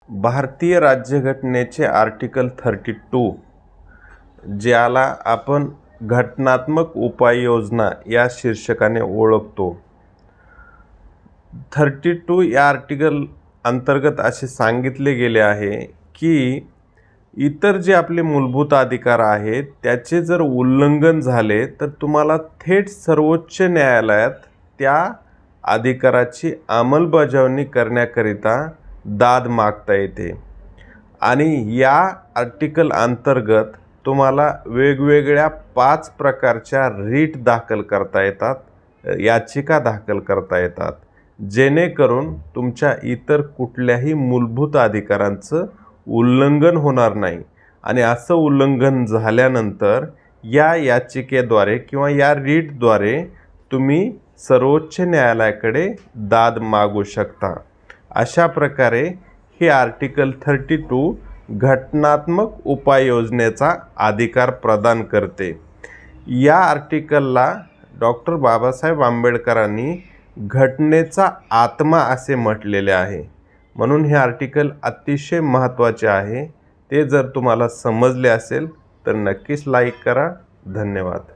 भारतीय राज्यघटनेचे आर्टिकल 32, ज्याला आपण घटनात्मक उपाययोजना या शीर्षकाने ओळखतो. 32 या आर्टिकल अंतर्गत असे सांगितले गेले आहे की इतर जे आपले मूलभूत अधिकार आहेत त्याचे जर उल्लंघन झाले तर तुम्हाला थेट सर्वोच्च न्यायालयात त्या अधिकाराची अंमलबजावणी करण्याकरिता दाद मागता येते. आणि या आर्टिकल अंतर्गत तुम्हाला वेगवेगळ्या 5 प्रकारच्या रीट दाखल करता येतात, याचिका दाखल करता येतात, जेणेकरून तुमच्या इतर कुठल्याही मूलभूत अधिकारांचं उल्लंघन होणार नाही. आणि असं उल्लंघन झाल्यानंतर या याचिकेद्वारे किंवा या रीटद्वारे तुम्ही सर्वोच्च न्यायालयाकडे दाद मागू शकता. अशा प्रकारे हे आर्टिकल 32 घटनात्मक उपाययोजनेचा अधिकार प्रदान करते. या आर्टिकलला डॉक्टर बाबासाहेब आंबेडकरांनी घटनेचा आत्मा असे म्हटलेले आहे. म्हणून हे आर्टिकल अतिशय महत्त्वाचे आहे. ते जर तुम्हाला समजले असेल तर नक्कीच लाईक करा. धन्यवाद.